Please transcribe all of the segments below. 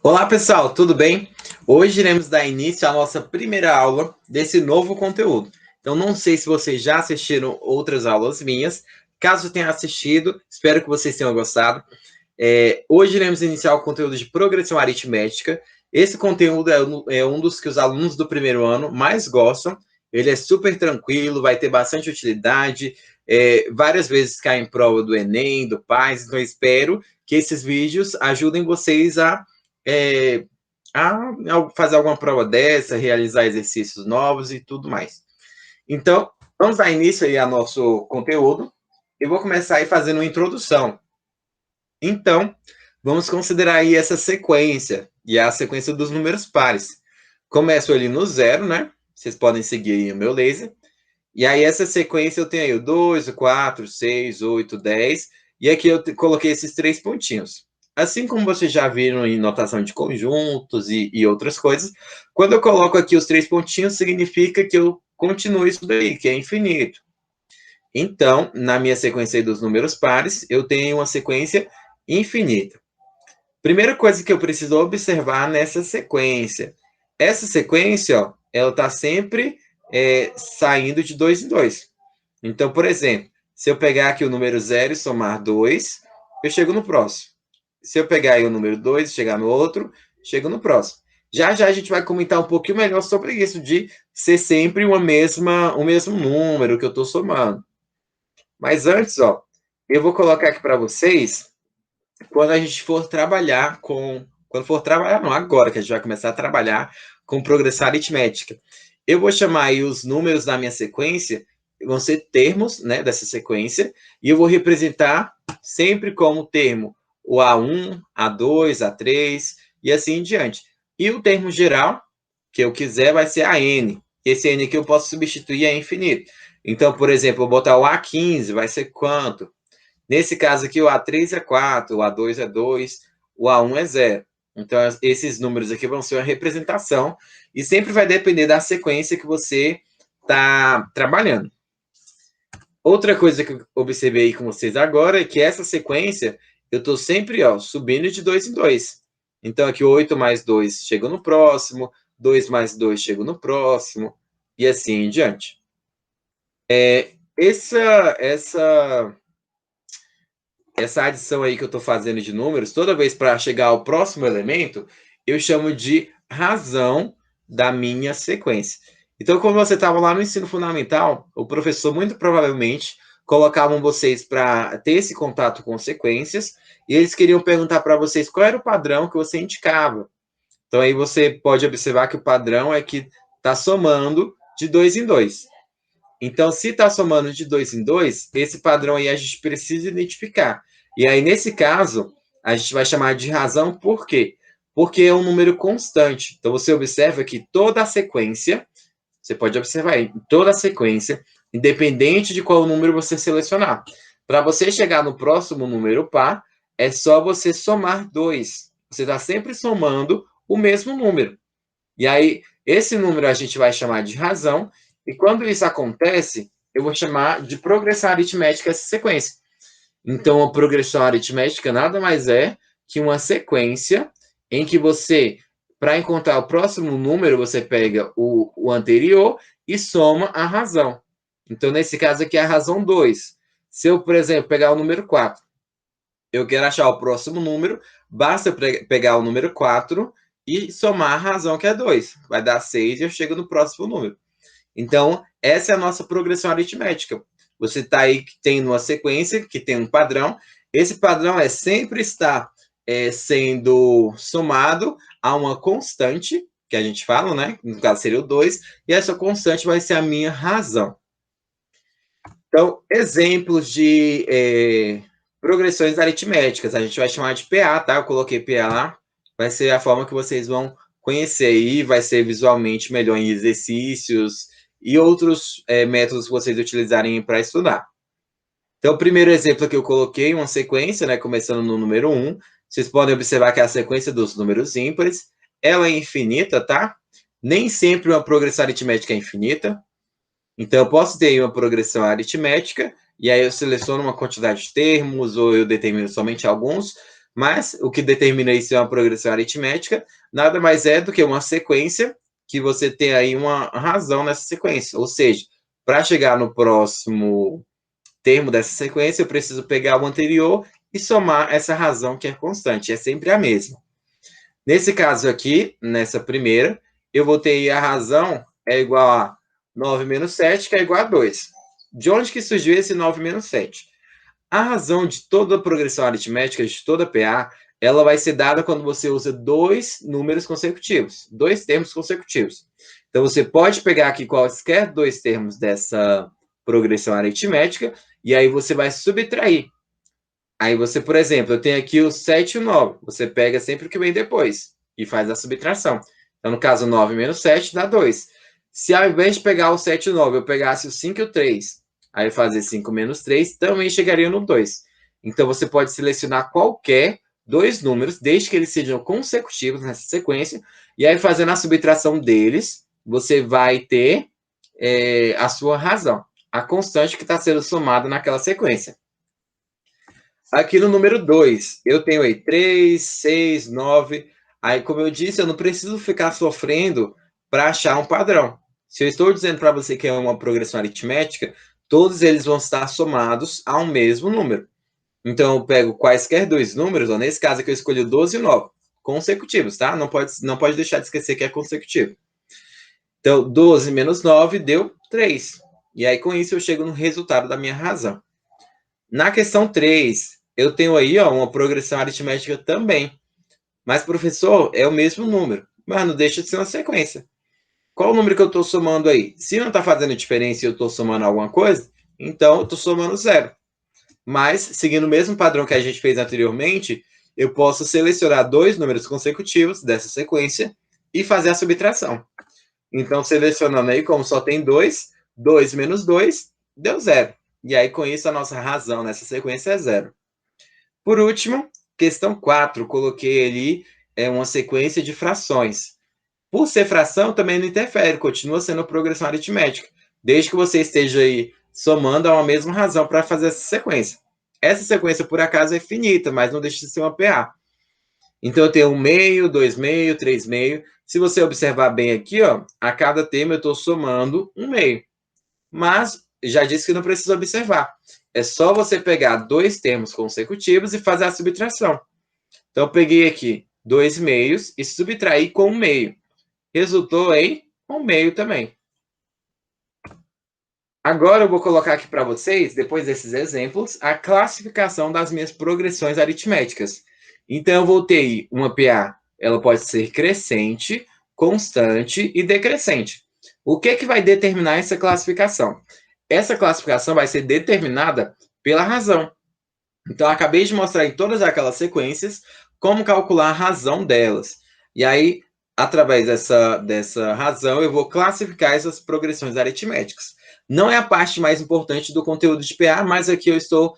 Olá, pessoal, tudo bem? Hoje iremos dar início à nossa primeira aula desse novo conteúdo. Então, não sei se vocês já assistiram outras aulas minhas. Caso tenha assistido, espero que vocês tenham gostado. Hoje iremos iniciar o conteúdo de progressão aritmética. Esse conteúdo é um dos que os alunos do primeiro ano mais gostam. Ele é super tranquilo, vai ter bastante utilidade. Várias vezes cai em prova do Enem, do PAS. Então, espero que esses vídeos ajudem vocês é, a fazer alguma prova dessa, realizar exercícios novos e tudo mais. Então, vamos dar início aí ao nosso conteúdo. Eu vou começar aí fazendo uma introdução. Então, vamos considerar aí essa sequência, e é a sequência dos números pares. Começo ali no zero, né? Vocês podem seguir aí o meu laser. E aí, essa sequência, eu tenho aí o 2, o 4, 6, 8, 10. E aqui eu coloquei esses 3 pontinhos. Assim como vocês já viram em notação de conjuntos e outras coisas, quando eu coloco aqui os 3 pontinhos, significa que eu continuo isso daí, que é infinito. Então, na minha sequência dos números pares, eu tenho uma sequência infinita. Primeira coisa que eu preciso observar nessa sequência. Essa sequência, ó, ela está sempre saindo de 2 em 2. Então, por exemplo, se eu pegar aqui o número 0 e somar 2, eu chego no próximo. Se eu pegar aí o número 2 e chegar no outro, chego no próximo. Já já a gente vai comentar um pouquinho melhor sobre isso, de ser sempre o mesmo número que eu estou somando. Mas antes, ó, eu vou colocar aqui para vocês, quando a gente for trabalhar com... Quando for trabalhar, não, agora que a gente vai começar a trabalhar com progressão aritmética. Eu vou chamar aí os números da minha sequência, vão ser termos, né, dessa sequência, e eu vou representar sempre como termo o A1, A2, A3, e assim em diante. E o termo geral, que eu quiser, vai ser AN. Esse N que eu posso substituir é infinito. Então, por exemplo, eu vou botar o A15, vai ser quanto? Nesse caso aqui, o A3 é 4, o A2 é 2, o A1 é 0. Então, esses números aqui vão ser uma representação e sempre vai depender da sequência que você está trabalhando. Outra coisa que eu observei com vocês agora é que essa sequência, eu estou sempre subindo de 2 em 2. Então, aqui 8 mais 2 chega no próximo, 2 mais 2 chega no próximo, e assim em diante. Essa adição aí que eu estou fazendo de números, toda vez para chegar ao próximo elemento, eu chamo de razão da minha sequência. Então, quando você estava lá no ensino fundamental, o professor muito provavelmente colocavam vocês para ter esse contato com sequências, e eles queriam perguntar para vocês qual era o padrão que você indicava. Então, aí você pode observar que o padrão é que está somando de 2 em 2. Então, se está somando de 2 em 2, esse padrão aí a gente precisa identificar. E aí, nesse caso, a gente vai chamar de razão, por quê? Porque é um número constante. Então, você observa que toda a sequência, você pode observar aí, toda a sequência, independente de qual número você selecionar. Para você chegar no próximo número par, é só você somar 2. Você está sempre somando o mesmo número. E aí, esse número a gente vai chamar de razão, e quando isso acontece, eu vou chamar de progressão aritmética essa sequência. Então, a progressão aritmética nada mais é que uma sequência em que você, para encontrar o próximo número, você pega o anterior e soma a razão. Então, nesse caso aqui, é a razão 2. Se eu, por exemplo, pegar o número 4, eu quero achar o próximo número, basta pegar o número 4 e somar a razão, que é 2. Vai dar 6 e eu chego no próximo número. Então, essa é a nossa progressão aritmética. Você está aí tendo uma sequência que tem um padrão. Esse padrão é sempre estar sendo somado a uma constante, que a gente fala, né? No caso seria o 2, e essa constante vai ser a minha razão. Então, exemplos de progressões aritméticas, a gente vai chamar de PA, tá? Eu coloquei PA lá, vai ser a forma que vocês vão conhecer aí, vai ser visualmente melhor em exercícios e outros métodos que vocês utilizarem para estudar. Então, o primeiro exemplo que eu coloquei, uma sequência, né, começando no número 1, vocês podem observar que é a sequência dos números ímpares, ela é infinita, tá? Nem sempre uma progressão aritmética é infinita. Então, eu posso ter uma progressão aritmética, e aí eu seleciono uma quantidade de termos, ou eu determino somente alguns, Mas o que determina isso é uma progressão aritmética, nada mais é do que uma sequência que você tem aí uma razão nessa sequência. Ou seja, para chegar no próximo termo dessa sequência, eu preciso pegar o anterior e somar essa razão que é constante, é sempre a mesma. Nesse caso aqui, nessa primeira, eu vou ter a razão é igual a 9 menos 7, que é igual a 2. De onde que surgiu esse 9 menos 7? A razão de toda a progressão aritmética, de toda PA, ela vai ser dada quando você usa dois números consecutivos, dois termos consecutivos. Então, você pode pegar aqui quaisquer dois termos dessa progressão aritmética, e aí você vai subtrair. Aí você, por exemplo, eu tenho aqui o 7 e o 9. Você pega sempre o que vem depois e faz a subtração. Então, no caso, 9 menos 7 dá 2. Se ao invés de pegar o 7 e o 9, eu pegasse o 5 e o 3, aí fazer 5 menos 3, também chegaria no 2. Então, você pode selecionar qualquer dois números, desde que eles sejam consecutivos nessa sequência, e aí fazendo a subtração deles, você vai ter a sua razão, a constante que está sendo somada naquela sequência. Aqui no número 2, eu tenho aí 3, 6, 9. Aí, como eu disse, eu não preciso ficar sofrendo para achar um padrão. Se eu estou dizendo para você que é uma progressão aritmética, todos eles vão estar somados a um mesmo número. Então, eu pego quaisquer dois números, ó, nesse caso aqui eu escolhi 12 e 9, consecutivos, tá? Não pode deixar de esquecer que é consecutivo. Então, 12 menos 9 deu 3. E aí, com isso, eu chego no resultado da minha razão. Na questão 3, eu tenho aí ó, uma progressão aritmética também. Mas, professor, é o mesmo número. Mas não deixa de ser uma sequência. Qual o número que eu estou somando aí? Se não está fazendo diferença e eu estou somando alguma coisa, então eu estou somando zero. Mas, seguindo o mesmo padrão que a gente fez anteriormente, eu posso selecionar dois números consecutivos dessa sequência e fazer a subtração. Então, selecionando aí, como só tem 2, 2 menos 2, deu zero. E aí, com isso, a nossa razão nessa sequência é zero. Por último, questão 4, coloquei ali uma sequência de frações. Por ser fração, também não interfere, continua sendo progressão aritmética, desde que você esteja aí somando a uma mesma razão para fazer essa sequência. Essa sequência, por acaso, é finita, mas não deixa de ser uma PA. Então, eu tenho 1 meio, 2 meio, 3 meio. Se você observar bem aqui, ó, a cada termo eu estou somando 1 meio. Mas já disse que não precisa observar. É só você pegar dois termos consecutivos e fazer a subtração. Então, eu peguei aqui 2 meios e subtraí com 1 meio. Resultou em 1 meio também. Agora eu vou colocar aqui para vocês, depois desses exemplos, a classificação das minhas progressões aritméticas. Então, eu vou ter uma PA, ela pode ser crescente, constante e decrescente. O que vai determinar essa classificação? Essa classificação vai ser determinada pela razão. Então, eu acabei de mostrar em todas aquelas sequências como calcular a razão delas. E aí, através dessa razão, eu vou classificar essas progressões aritméticas. Não é a parte mais importante do conteúdo de PA, mas aqui eu estou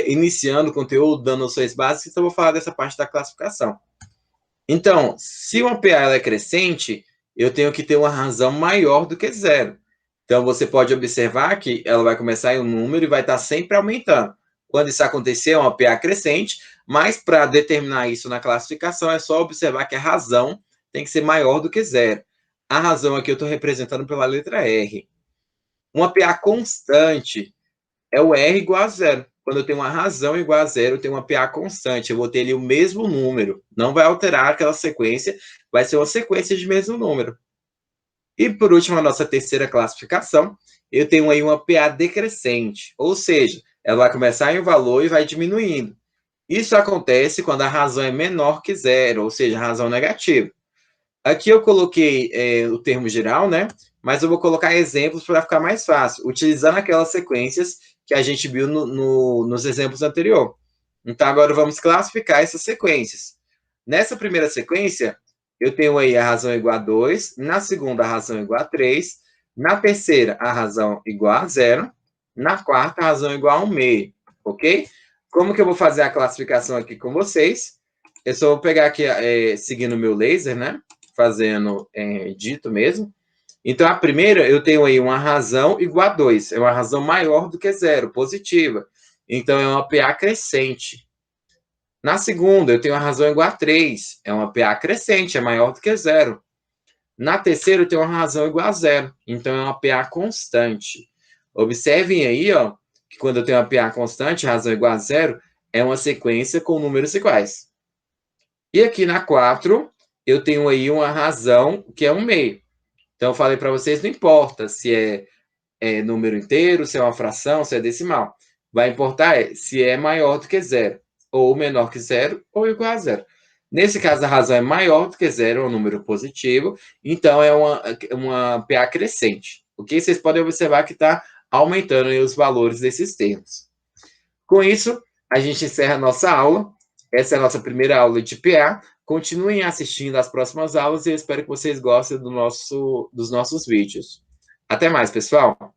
iniciando o conteúdo, dando noções básicas, então eu vou falar dessa parte da classificação. Então, se uma PA ela é crescente, eu tenho que ter uma razão maior do que zero. Então, você pode observar que ela vai começar em um número e vai estar sempre aumentando. Quando isso acontecer, é uma PA crescente, mas para determinar isso na classificação, é só observar que a razão tem que ser maior do que zero. A razão aqui eu estou representando pela letra R. Uma PA constante é o R igual a zero. Quando eu tenho uma razão igual a zero, eu tenho uma PA constante. Eu vou ter ali o mesmo número. Não vai alterar aquela sequência, vai ser uma sequência de mesmo número. E, por último, a nossa terceira classificação, eu tenho aí uma PA decrescente. Ou seja, ela vai começar em um valor e vai diminuindo. Isso acontece quando a razão é menor que zero, ou seja, a razão negativa. Aqui eu coloquei o termo geral, né? Mas eu vou colocar exemplos para ficar mais fácil, utilizando aquelas sequências que a gente viu nos exemplos anteriores. Então, agora vamos classificar essas sequências. Nessa primeira sequência, eu tenho aí a razão igual a 2, na segunda, a razão igual a 3, na terceira, a razão igual a 0, na quarta, a razão igual a 1 meio, ok? Como que eu vou fazer a classificação aqui com vocês? Eu só vou pegar aqui, seguindo o meu laser, né? Fazendo dito mesmo. Então, a primeira, eu tenho aí uma razão igual a 2. É uma razão maior do que zero, positiva. Então, é uma PA crescente. Na segunda, eu tenho a razão igual a 3. É uma PA crescente, é maior do que zero. Na terceira, eu tenho uma razão igual a zero. Então, é uma PA constante. Observem aí, ó, que quando eu tenho uma PA constante, razão igual a zero, é uma sequência com números iguais. E aqui na 4, eu tenho aí uma razão que é um meio. Então, eu falei para vocês, não importa se é número inteiro, se é uma fração, se é decimal. Vai importar se é maior do que zero, ou menor que zero, ou igual a zero. Nesse caso, a razão é maior do que zero, é um número positivo, então é uma PA crescente. Ok? Vocês podem observar que está aumentando os valores desses termos. Com isso, a gente encerra a nossa aula. Essa é a nossa primeira aula de PA. Continuem assistindo às próximas aulas e eu espero que vocês gostem dos nossos vídeos. Até mais, pessoal!